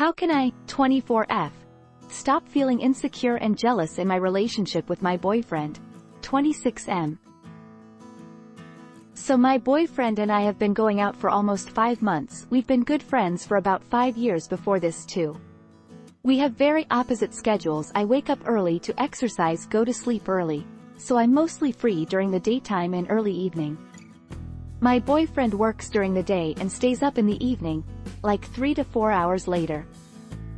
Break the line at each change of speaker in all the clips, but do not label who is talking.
How can I, 24F, stop feeling insecure and jealous in my relationship with my boyfriend, 26M? So my boyfriend and I have been going out for almost 5 months. We've been good friends for about 5 years before this too. We have very opposite schedules. I wake up early to exercise, go to sleep early, so I'm mostly free during the daytime and early evening. My boyfriend works during the day and stays up in the evening, like 3 to 4 hours later.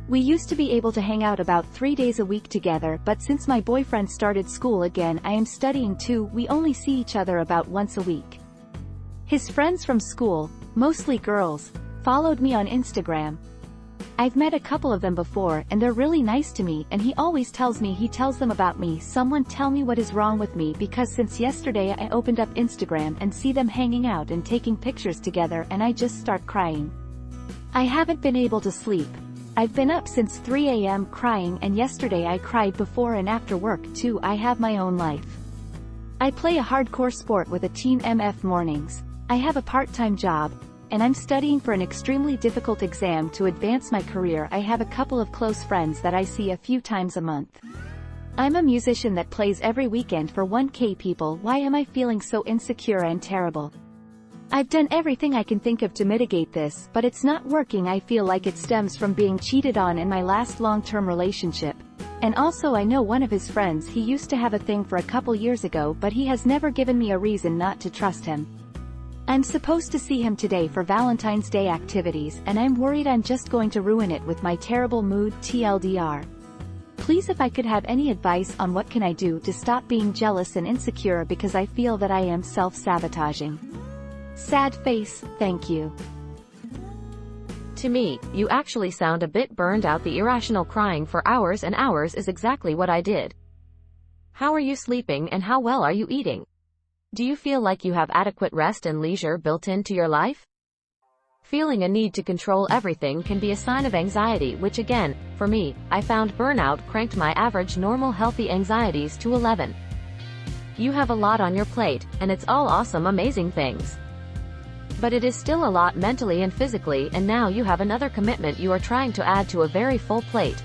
We used to be able to hang out about 3 days a week together, but since my boyfriend started school again, I am studying too, we only see each other about once a week. His friends from school, mostly girls, followed me on Instagram. I've met a couple of them before and they're really nice to me, and he always tells me he tells them about me. Someone tell me what is wrong with me, because since yesterday I opened up Instagram and see them hanging out and taking pictures together and I just start crying. I haven't been able to sleep. I've been up since 3 a.m. crying, and yesterday I cried before and after work too. I have my own life. I play a hardcore sport with a team MF mornings. I have a part-time job, and I'm studying for an extremely difficult exam to advance my career. I have a couple of close friends that I see a few times a month. I'm a musician that plays every weekend for 1K people. Why am I feeling so insecure and terrible? I've done everything I can think of to mitigate this, but it's not working. I feel like it stems from being cheated on in my last long-term relationship. And also I know one of his friends, he used to have a thing for a couple years ago, but he has never given me a reason not to trust him. I'm supposed to see him today for Valentine's Day activities, and I'm worried I'm just going to ruin it with my terrible mood. TLDR. Please, if I could have any advice on what can I do to stop being jealous and insecure, because I feel that I am self-sabotaging. Sad face, thank you.
To me, you actually sound a bit burned out. The irrational crying for hours and hours is exactly what I did. How are you sleeping and how well are you eating? Do you feel like you have adequate rest and leisure built into your life? Feeling a need to control everything can be a sign of anxiety, which again, for me, I found burnout cranked my average normal healthy anxieties to 11. You have a lot on your plate, and it's all awesome, amazing things. But it is still a lot mentally and physically, and now you have another commitment you are trying to add to a very full plate.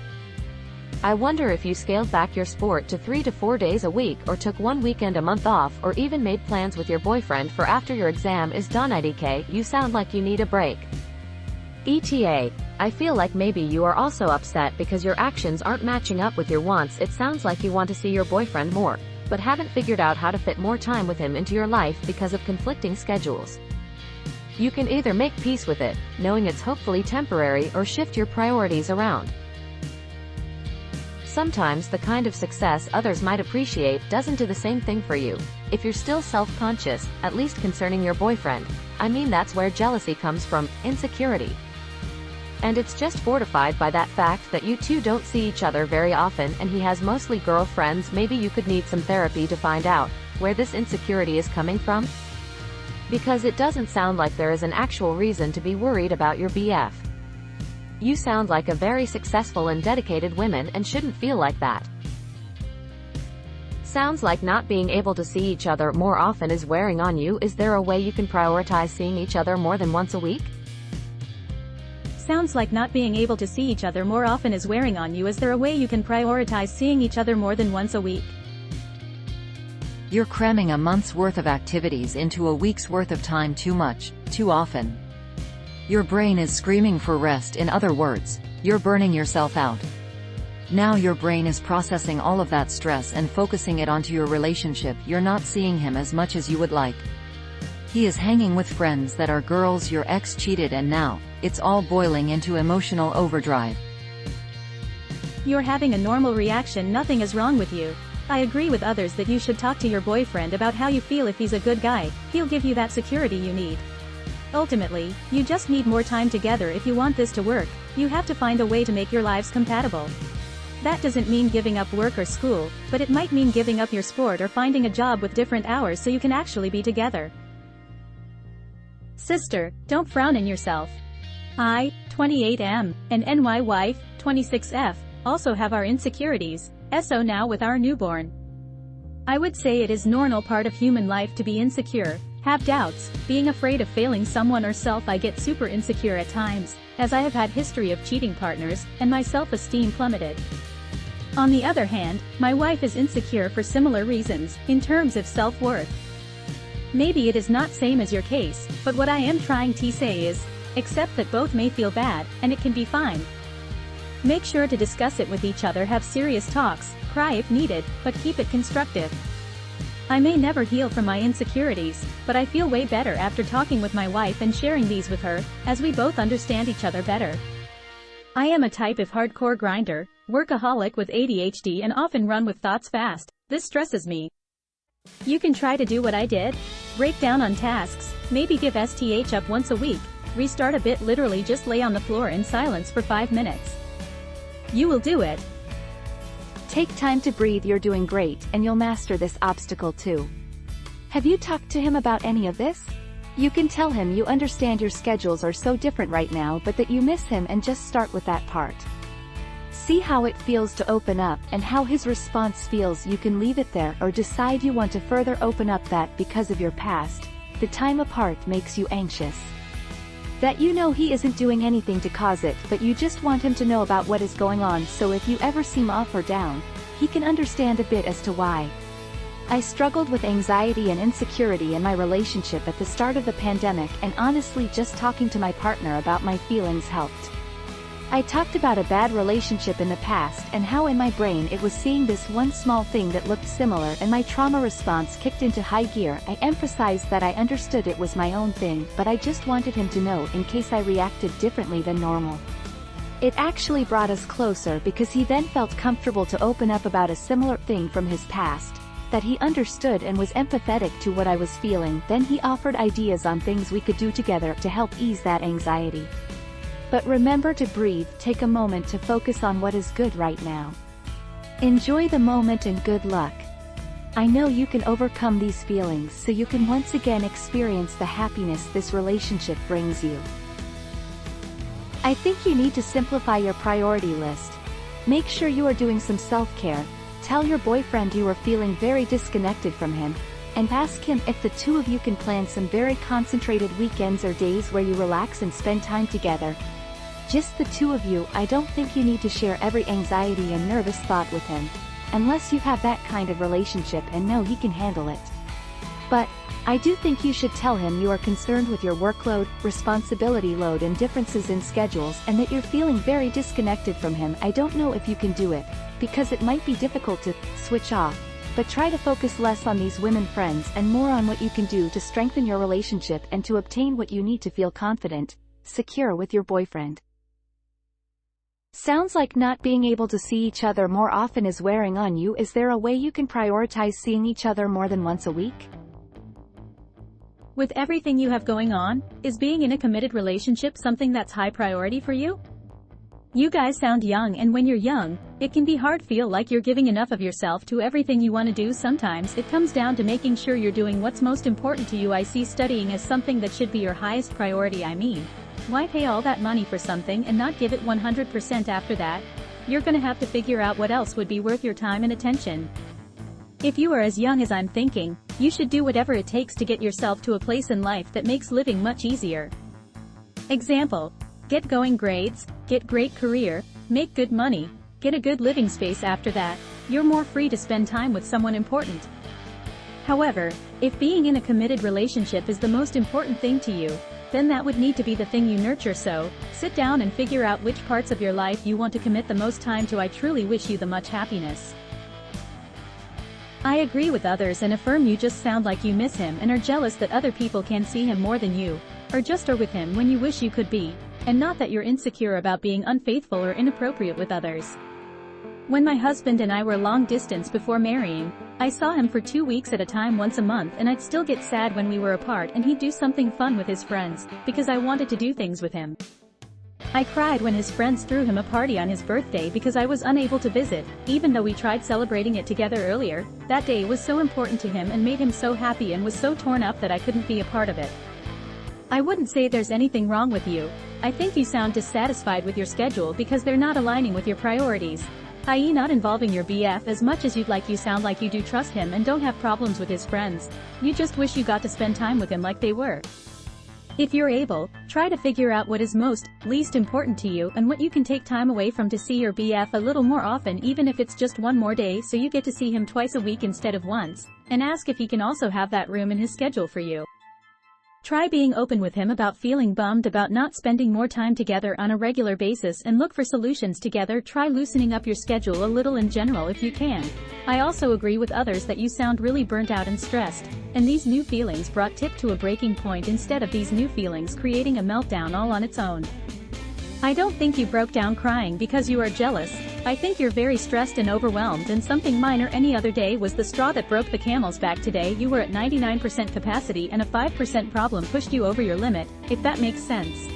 I wonder if you scaled back your sport to 3 to 4 days a week, or took one weekend a month off, or even made plans with your boyfriend for after your exam is done. IDK, you sound like you need a break. ETA, I feel like maybe you are also upset because your actions aren't matching up with your wants. It sounds like you want to see your boyfriend more, but haven't figured out how to fit more time with him into your life because of conflicting schedules. You can either make peace with it, knowing it's hopefully temporary, or shift your priorities around. Sometimes the kind of success others might appreciate doesn't do the same thing for you. If you're still self-conscious, at least concerning your boyfriend, I mean, that's where jealousy comes from, insecurity. And it's just fortified by that fact that you two don't see each other very often, and he has mostly girlfriends. Maybe you could need some therapy to find out where this insecurity is coming from. Because it doesn't sound like there is an actual reason to be worried about your BF. You sound like a very successful and dedicated woman and shouldn't feel like that. Sounds like not being able to see each other more often is wearing on you. Is there a way you can prioritize seeing each other more than once a week?
Sounds like not being able to see each other more often is wearing on you. Is there a way you can prioritize seeing each other more than once a week?
You're cramming a month's worth of activities into a week's worth of time too much, too often. Your brain is screaming for rest. In other words, you're burning yourself out. Now your brain is processing all of that stress and focusing it onto your relationship. You're not seeing him as much as you would like. He is hanging with friends that are girls. Your ex cheated, and now it's all boiling into emotional overdrive.
You're having a normal reaction. Nothing is wrong with you. I agree with others that you should talk to your boyfriend about how you feel. If he's a good guy, he'll give you that security you need. Ultimately, you just need more time together. If you want this to work, you have to find a way to make your lives compatible. That doesn't mean giving up work or school, but it might mean giving up your sport or finding a job with different hours so you can actually be together. Sister, don't frown on yourself. I, 28M, and NY wife, 26F, also have our insecurities, so now with our newborn. I would say it is normal part of human life to be insecure, Have doubts, being afraid of failing someone or self. I get super insecure at times, as I have had history of cheating partners, and my self-esteem plummeted. On the other hand, my wife is insecure for similar reasons, in terms of self-worth. Maybe it is not same as your case, but what I am trying to say is, accept that both may feel bad, and it can be fine. Make sure to discuss it with each other, have serious talks, cry if needed, but keep it constructive. I may never heal from my insecurities, but I feel way better after talking with my wife and sharing these with her, as we both understand each other better. I am a type of hardcore grinder, workaholic with ADHD and often run with thoughts fast. This stresses me. You can try to do what I did. Break down on tasks, maybe give STH up once a week, restart a bit, literally just lay on the floor in silence for 5 minutes. You will do it.
Take time to breathe. You're doing great, and you'll master this obstacle too. Have you talked to him about any of this? You can tell him you understand your schedules are so different right now, but that you miss him, and just start with that part. See how it feels to open up and how his response feels. You can leave it there or decide you want to further open up. That because of your past, the time apart makes you anxious. That you know he isn't doing anything to cause it, but you just want him to know about what is going on, so if you ever seem off or down, he can understand a bit as to why. I struggled with anxiety and insecurity in my relationship at the start of the pandemic, and honestly just talking to my partner about my feelings helped. I talked about a bad relationship in the past and how in my brain it was seeing this one small thing that looked similar, and my trauma response kicked into high gear. I emphasized that I understood it was my own thing, but I just wanted him to know in case I reacted differently than normal. It actually brought us closer because he then felt comfortable to open up about a similar thing from his past, that he understood and was empathetic to what I was feeling. Then he offered ideas on things we could do together to help ease that anxiety. But remember to breathe, take a moment to focus on what is good right now. Enjoy the moment and good luck. I know you can overcome these feelings so you can once again experience the happiness this relationship brings you. I think you need to simplify your priority list. Make sure you are doing some self-care, tell your boyfriend you are feeling very disconnected from him, and ask him if the two of you can plan some very concentrated weekends or days where you relax and spend time together. Just the two of you. I don't think you need to share every anxiety and nervous thought with him, unless you have that kind of relationship and know he can handle it. But I do think you should tell him you are concerned with your workload, responsibility load and differences in schedules, and that you're feeling very disconnected from him. I don't know if you can do it, because it might be difficult to switch off, but try to focus less on these women friends and more on what you can do to strengthen your relationship and to obtain what you need to feel confident, secure with your boyfriend. Sounds like not being able to see each other more often is wearing on you. Is there a way you can prioritize seeing each other more than once a week?
With everything you have going on, is being in a committed relationship something that's high priority for you? You guys sound young, and when you're young, it can be hard to feel like you're giving enough of yourself to everything you want to do. Sometimes it comes down to making sure you're doing what's most important to you. I see studying as something that should be your highest priority. I mean, why pay all that money for something and not give it 100% after that? You're gonna have to figure out what else would be worth your time and attention. If you are as young as I'm thinking, you should do whatever it takes to get yourself to a place in life that makes living much easier. Example: get going grades, get great career, make good money, get a good living space. After that, you're more free to spend time with someone important. However, if being in a committed relationship is the most important thing to you, then that would need to be the thing you nurture. So, sit down and figure out which parts of your life you want to commit the most time to. I truly wish you the much happiness. I agree with others and affirm you just sound like you miss him and are jealous that other people can see him more than you, or just are with him when you wish you could be, and not that you're insecure about being unfaithful or inappropriate with others. When my husband and I were long distance before marrying, I saw him for 2 weeks at a time once a month, and I'd still get sad when we were apart and he'd do something fun with his friends, because I wanted to do things with him. I cried when his friends threw him a party on his birthday because I was unable to visit, even though we tried celebrating it together earlier. That day was so important to him and made him so happy, and was so torn up that I couldn't be a part of it. I wouldn't say there's anything wrong with you. I think you sound dissatisfied with your schedule because they're not aligning with your priorities. i.e. not involving your BF as much as you'd like. You sound like you do trust him and don't have problems with his friends. You just wish you got to spend time with him like they were. If you're able, try to figure out what is least important to you and what you can take time away from to see your BF a little more often, even if it's just one more day so you get to see him twice a week instead of once, and ask if he can also have that room in his schedule for you. Try being open with him about feeling bummed about not spending more time together on a regular basis and look for solutions together. Try loosening up your schedule a little in general if you can. I also agree with others that you sound really burnt out and stressed, and these new feelings brought Tip to a breaking point instead of these new feelings creating a meltdown all on its own. I don't think you broke down crying because you are jealous. I think you're very stressed and overwhelmed, and something minor any other day was the straw that broke the camel's back. Today you were at 99% capacity and a 5% problem pushed you over your limit, if that makes sense.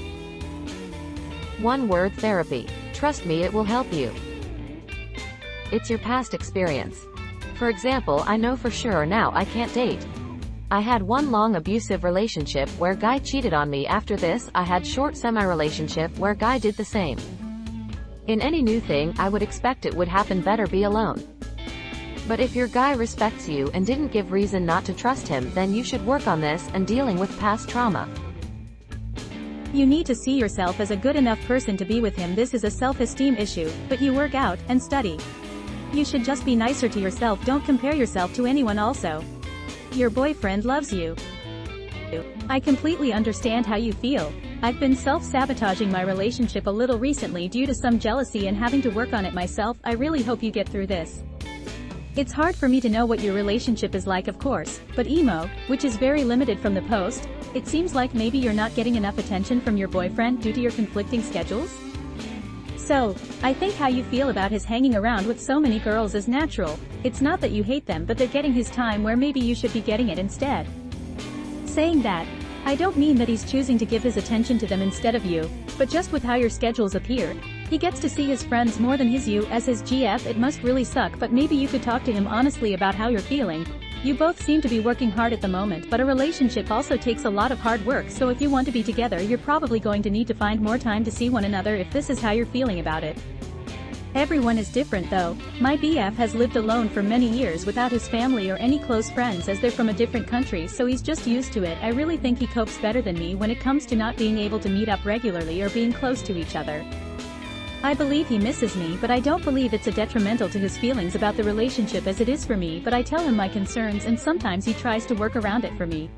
One word: therapy. Trust me, it will help you. It's your past experience. For example, I know for sure now I can't date. I had one long abusive relationship where guy cheated on me. After this, I had short semi-relationship where guy did the same. In any new thing, I would expect it would happen. Better be alone. But if your guy respects you and didn't give reason not to trust him, then you should work on this and dealing with past trauma.
You need to see yourself as a good enough person to be with him. This is a self-esteem issue, but you work out and study. You should just be nicer to yourself. Don't compare yourself to anyone. Also, your boyfriend loves you. I completely understand how you feel. I've been self-sabotaging my relationship a little recently due to some jealousy and having to work on it myself. I really hope you get through this. It's hard for me to know what your relationship is like, of course, but emo, which is very limited from the post, it seems like maybe you're not getting enough attention from your boyfriend due to your conflicting schedules? So, I think how you feel about his hanging around with so many girls is natural. It's not that you hate them, but they're getting his time where maybe you should be getting it instead. Saying that, I don't mean that he's choosing to give his attention to them instead of you, but just with how your schedules appear, he gets to see his friends more than you as his GF. It must really suck, but maybe you could talk to him honestly about how you're feeling. You both seem to be working hard at the moment, but a relationship also takes a lot of hard work, so if you want to be together, you're probably going to need to find more time to see one another if this is how you're feeling about it. Everyone is different though. My BF has lived alone for many years without his family or any close friends, as they're from a different country, so he's just used to it. I really think he copes better than me when it comes to not being able to meet up regularly or being close to each other. I believe he misses me, but I don't believe it's a detrimental to his feelings about the relationship as it is for me. But I tell him my concerns and sometimes he tries to work around it for me.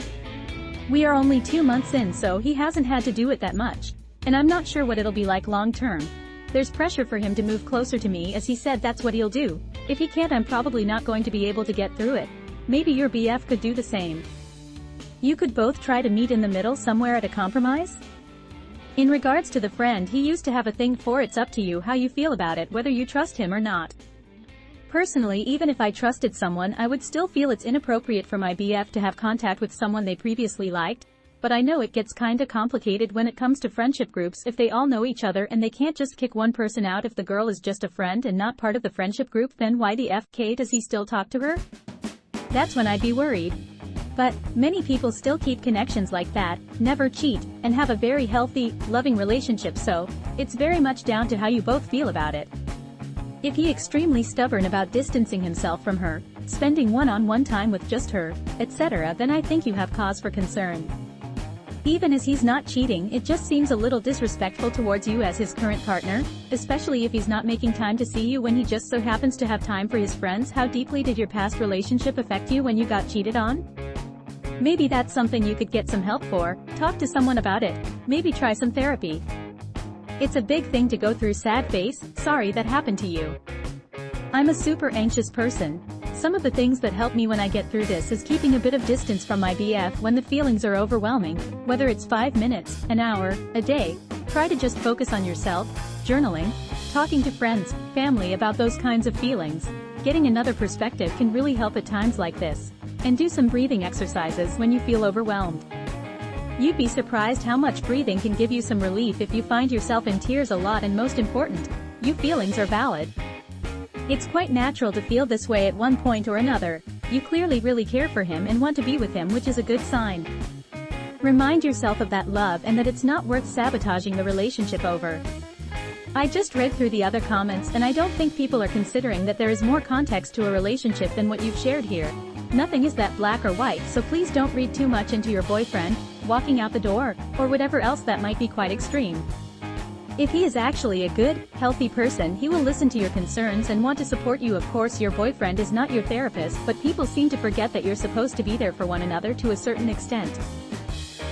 We are only 2 months in, so he hasn't had to do it that much. And I'm not sure what it'll be like long term. There's pressure for him to move closer to me, as he said that's what he'll do. If he can't, I'm probably not going to be able to get through it. Maybe your BF could do the same. You could both try to meet in the middle somewhere at a compromise. In regards to the friend he used to have a thing for, it's up to you how you feel about it, whether you trust him or not. Personally, even if I trusted someone, I would still feel it's inappropriate for my BF to have contact with someone they previously liked. But I know it gets kinda complicated when it comes to friendship groups. If they all know each other and they can't just kick one person out. If the girl is just a friend and not part of the friendship group, then why the FK does he still talk to her? That's when I'd be worried. But many people still keep connections like that, never cheat, and have a very healthy, loving relationship, so it's very much down to how you both feel about it. If he's extremely stubborn about distancing himself from her, spending one-on-one time with just her, etc., then I think you have cause for concern. Even as he's not cheating, it just seems a little disrespectful towards you as his current partner, especially if he's not making time to see you when he just so happens to have time for his friends. How deeply did your past relationship affect you when you got cheated on? Maybe that's something you could get some help for. Talk to someone about it. Maybe try some therapy. It's a big thing to go through. Sad face, sorry that happened to you. I'm a super anxious person. Some of the things that help me when I get through this is keeping a bit of distance from my BF when the feelings are overwhelming, whether it's 5 minutes, an hour, a day. Try to just focus on yourself, journaling, talking to friends, family about those kinds of feelings. Getting another perspective can really help at times like this. And do some breathing exercises when you feel overwhelmed. You'd be surprised how much breathing can give you some relief if you find yourself in tears a lot, and most important, your feelings are valid. It's quite natural to feel this way at one point or another. You clearly really care for him and want to be with him, which is a good sign. Remind yourself of that love and that it's not worth sabotaging the relationship over. I just read through the other comments and I don't think people are considering that there is more context to a relationship than what you've shared here. Nothing is that black or white, so please don't read too much into your boyfriend walking out the door, or whatever else that might be quite extreme. If he is actually a good, healthy person, he will listen to your concerns and want to support you. Of course, your boyfriend is not your therapist, but people seem to forget that you're supposed to be there for one another to a certain extent.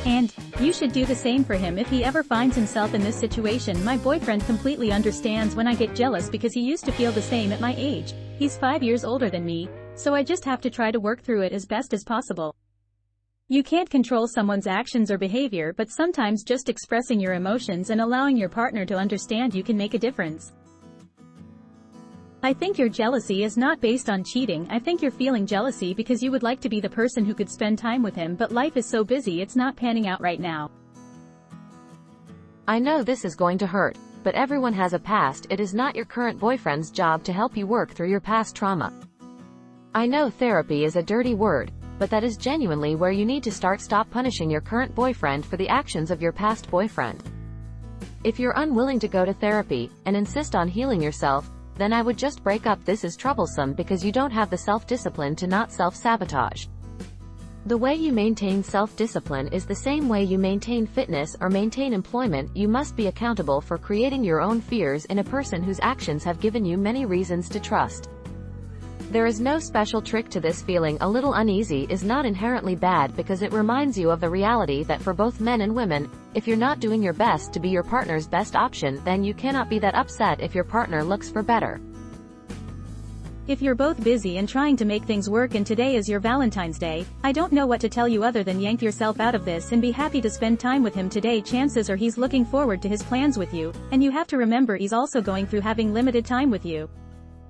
And you should do the same for him if he ever finds himself in this situation. My boyfriend completely understands when I get jealous because he used to feel the same at my age. He's 5 years older than me, so I just have to try to work through it as best as possible. You can't control someone's actions or behavior, but sometimes just expressing your emotions and allowing your partner to understand you can make a difference. I think your jealousy is not based on cheating. I think you're feeling jealousy because you would like to be the person who could spend time with him, but life is so busy it's not panning out right now.
I know this is going to hurt, but everyone has a past. It is not your current boyfriend's job to help you work through your past trauma. I know therapy is a dirty word, but that is genuinely where you need to start. Stop punishing your current boyfriend for the actions of your past boyfriend. If you're unwilling to go to therapy, and insist on healing yourself, then I would just break up. This is troublesome because you don't have the self-discipline to not self-sabotage. The way you maintain self-discipline is the same way you maintain fitness or maintain employment. You must be accountable for creating your own fears in a person whose actions have given you many reasons to trust. There is no special trick to this. Feeling a little uneasy is not inherently bad because it reminds you of the reality that for both men and women, if you're not doing your best to be your partner's best option, then you cannot be that upset if your partner looks for better.
If you're both busy and trying to make things work and today is your Valentine's Day, I don't know what to tell you other than yank yourself out of this and be happy to spend time with him today. Chances are he's looking forward to his plans with you, and you have to remember he's also going through having limited time with you.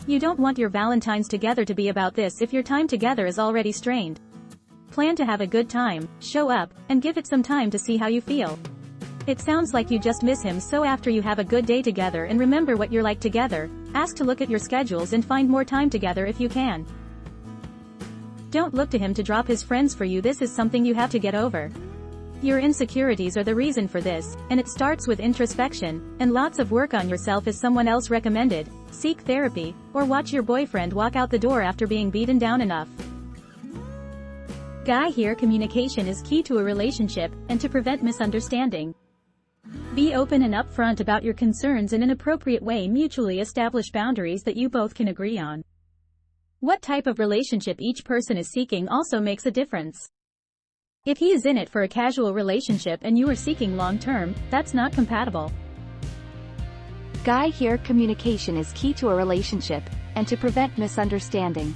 You don't want your Valentine's together to be about this if your time together is already strained. Plan to have a good time, show up, and give it some time to see how you feel. It sounds like you just miss him, so after you have a good day together and remember what you're like together, ask to look at your schedules and find more time together if you can. Don't look to him to drop his friends for you. This is something you have to get over. Your insecurities are the reason for this, and it starts with introspection, and lots of work on yourself as someone else recommended. Seek therapy, or watch your boyfriend walk out the door after being beaten down enough. Guy here, communication is key to a relationship, and to prevent misunderstanding. Be open and upfront about your concerns in an appropriate way. Mutually establish boundaries that you both can agree on. What type of relationship each person is seeking also makes a difference. If he is in it for a casual relationship and you are seeking long-term, that's not compatible.
Guy here, communication is key to a relationship, and to prevent misunderstanding.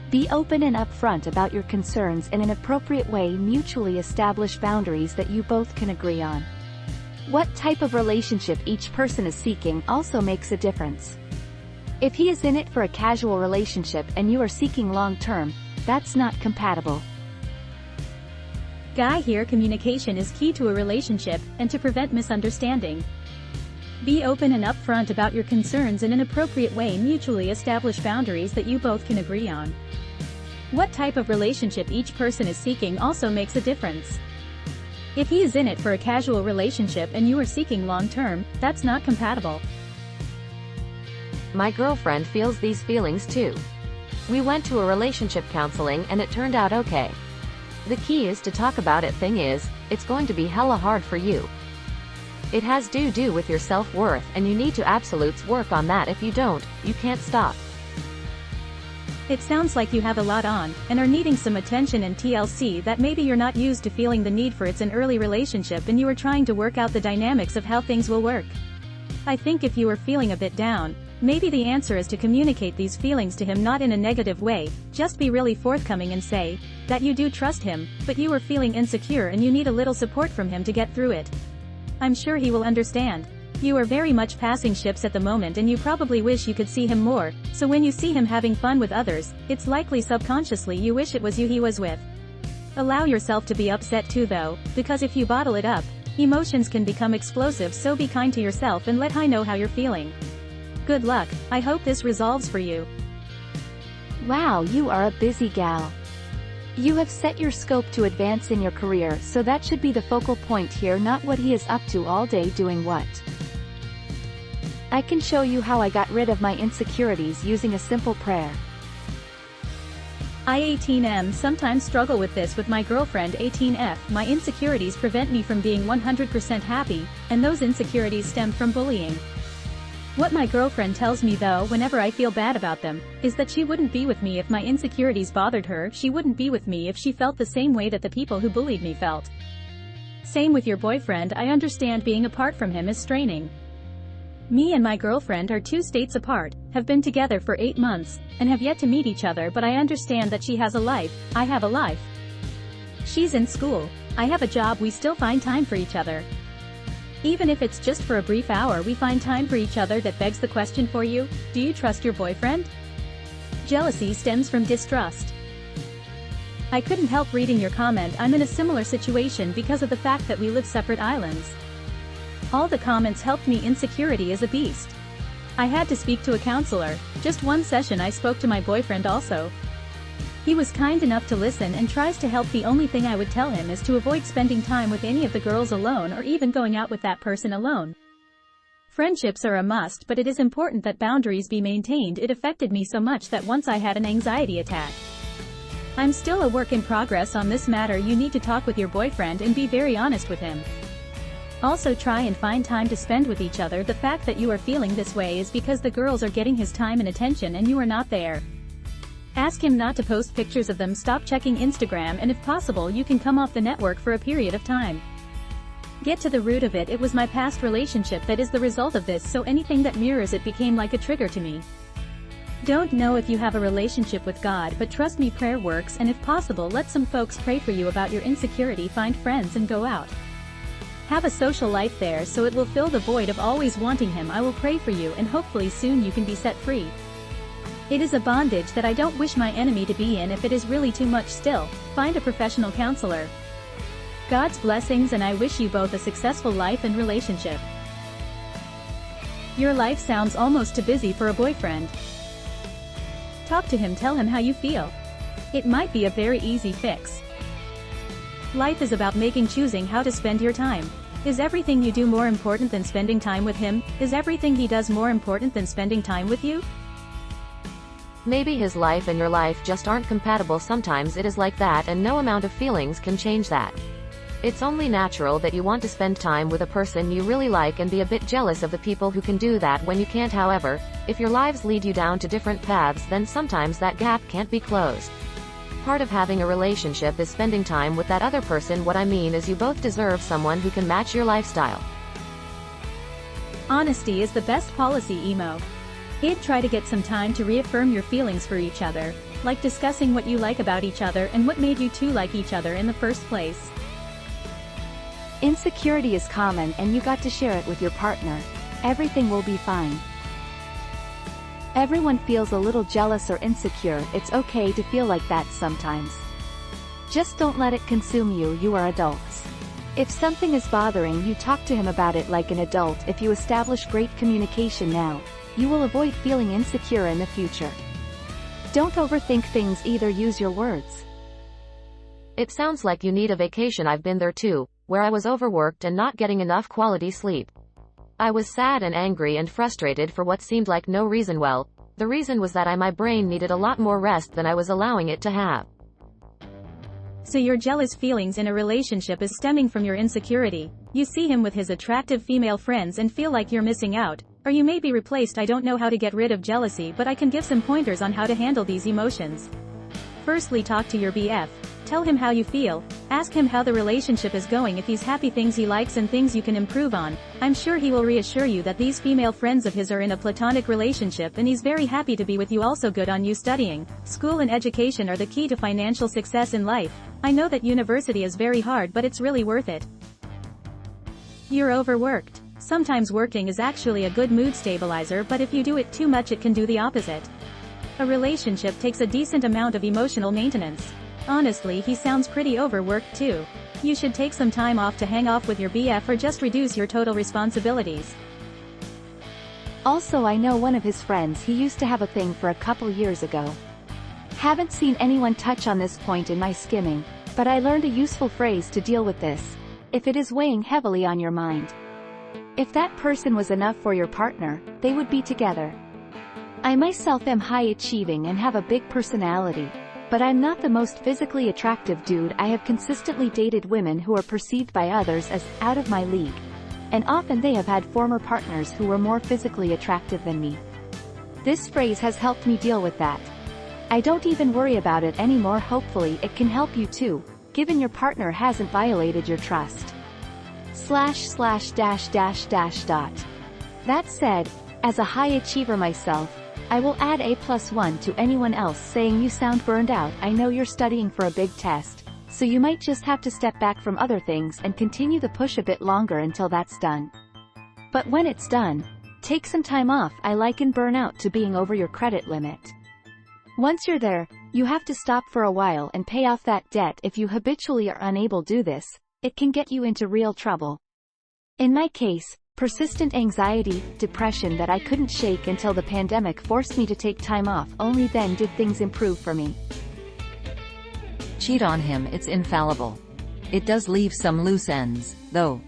Be open and upfront about your concerns in an appropriate way. Mutually establish boundaries that you both can agree on. What type of relationship each person is seeking also makes a difference. If he is in it for a casual relationship and you are seeking long-term, that's not compatible.
Guy here, communication is key to a relationship, and to prevent misunderstanding. Be open and upfront about your concerns in an appropriate way. Mutually establish boundaries that you both can agree on. What type of relationship each person is seeking also makes a difference. If he is in it for a casual relationship and you are seeking long-term, that's not compatible.
My girlfriend feels these feelings too. We went to a relationship counseling and it turned out okay. The key is to talk about it. Thing is, it's going to be hella hard for you. It has to do with your self-worth, and you need to absolutes work on that. If you don't, you can't stop.
It sounds like you have a lot on, and are needing some attention and TLC that maybe you're not used to feeling the need for. It's an early relationship and you are trying to work out the dynamics of how things will work. I think if you are feeling a bit down, maybe the answer is to communicate these feelings to him, not in a negative way. Just be really forthcoming and say that you do trust him, but you are feeling insecure and you need a little support from him to get through it. I'm sure he will understand. You are very much passing ships at the moment and you probably wish you could see him more, so when you see him having fun with others, it's likely subconsciously you wish it was you he was with. Allow yourself to be upset too though, because if you bottle it up, emotions can become explosive. So be kind to yourself and let him know how you're feeling. Good luck. I hope this resolves for you.
Wow, you are a busy gal. You have set your scope to advance in your career, so that should be the focal point here, not what he is up to all day doing what. I can show you how I got rid of my insecurities using a simple prayer.
I 18M sometimes struggle with this with my girlfriend 18F. My insecurities prevent me from being 100% happy, and those insecurities stem from bullying. What my girlfriend tells me though whenever I feel bad about them, is that she wouldn't be with me if my insecurities bothered her. She wouldn't be with me if she felt the same way that the people who bullied me felt. Same with your boyfriend. I understand being apart from him is straining. Me and my girlfriend are 2 states apart, have been together for 8 months, and have yet to meet each other, but I understand that she has a life, I have a life. She's in school, I have a job, we still find time for each other. Even if it's just for a brief hour, we find time for each other. That begs the question for you, do you trust your boyfriend? Jealousy stems from distrust. I couldn't help reading your comment. I'm in a similar situation because of the fact that we live separate islands. All the comments helped me. Insecurity is a beast. I had to speak to a counselor. Just one session I spoke to my boyfriend also. He was kind enough to listen and tries to help. The only thing I would tell him is to avoid spending time with any of the girls alone or even going out with that person alone. Friendships are a must, but it is important that boundaries be maintained. It affected me so much that once I had an anxiety attack. I'm still a work in progress on this matter. You need to talk with your boyfriend and be very honest with him. Also try and find time to spend with each other. The fact that you are feeling this way is because the girls are getting his time and attention and you are not there. Ask him not to post pictures of them, stop checking Instagram, and if possible you can come off the network for a period of time. Get to the root of it. It was my past relationship that is the result of this, so anything that mirrors it became like a trigger to me. Don't know if you have a relationship with God, but trust me, prayer works, and if possible let some folks pray for you about your insecurity. Find friends and go out. Have a social life there so it will fill the void of always wanting him. I will pray for you and hopefully soon you can be set free. It is a bondage that I don't wish my enemy to be in. If it is really too much still, find a professional counselor. God's blessings, and I wish you both a successful life and relationship. Your life sounds almost too busy for a boyfriend. Talk to him, tell him how you feel. It might be a very easy fix. Life is about choosing how to spend your time. Is everything you do more important than spending time with him? Is everything he does more important than spending time with you?
Maybe his life and your life just aren't compatible. Sometimes it is like that, and no amount of feelings can change that. It's only natural that you want to spend time with a person you really like and be a bit jealous of the people who can do that when you can't. However, if your lives lead you down to different paths, then sometimes that gap can't be closed. Part of having a relationship is spending time with that other person. What I mean is you both deserve someone who can match your lifestyle.
Honesty is the best policy, emo. I'd try to get some time to reaffirm your feelings for each other, like discussing what you like about each other and what made you two like each other in the first place.
Insecurity is common and you got to share it with your partner. Everything will be fine. Everyone feels a little jealous or insecure. It's okay to feel like that sometimes. Just don't let it consume you. You are adults. If something is bothering you, talk to him about it like an adult. If you establish great communication now, you will avoid feeling insecure in the future. Don't overthink things either. Use your words.
It sounds like you need a vacation. I've been there too, where I was overworked and not getting enough quality sleep. I was sad and angry and frustrated for what seemed like no reason. Well, the reason was that my brain needed a lot more rest than I was allowing it to have.
So your jealous feelings in a relationship is stemming from your insecurity. You see him with his attractive female friends and feel like you're missing out, or you may be replaced. I don't know how to get rid of jealousy, but I can give some pointers on how to handle these emotions. Firstly, talk to your BF. Tell him how you feel. Ask him how the relationship is going, if he's happy, things he likes and things you can improve on. I'm sure he will reassure you that these female friends of his are in a platonic relationship and he's very happy to be with you. Also, good on you. Studying, school and education are the key to financial success in life. I know that university is very hard, but it's really worth it. You're overworked. Sometimes working is actually a good mood stabilizer, but if you do it too much it can do the opposite. A relationship takes a decent amount of emotional maintenance. Honestly, he sounds pretty overworked too. You should take some time off to hang off with your BF or just reduce your total responsibilities.
Also, I know one of his friends. He used to have a thing for a couple years ago. Haven't seen anyone touch on this point in my skimming, but I learned a useful phrase to deal with this. If it is weighing heavily on your mind, If that person was enough for your partner, they would be together. I myself am high-achieving and have a big personality, but I'm not the most physically attractive dude. I have consistently dated women who are perceived by others as out of my league, and often they have had former partners who were more physically attractive than me. This phrase has helped me deal with that. I don't even worry about it anymore. Hopefully it can help you too, given your partner hasn't violated your trust. // That said, as a high achiever myself, I will add A+1 to anyone else saying you sound burned out. I know you're studying for a big test, so you might just have to step back from other things and continue the push a bit longer until that's done. But when it's done, take some time off. I liken burnout to being over your credit limit. Once you're there, you have to stop for a while and pay off that debt. If you habitually are unable to do this, it can get you into real trouble. In my case, persistent anxiety, depression that I couldn't shake until the pandemic forced me to take time off. Only then did things improve for me.
Cheat on him, it's infallible. It does leave some loose ends, though.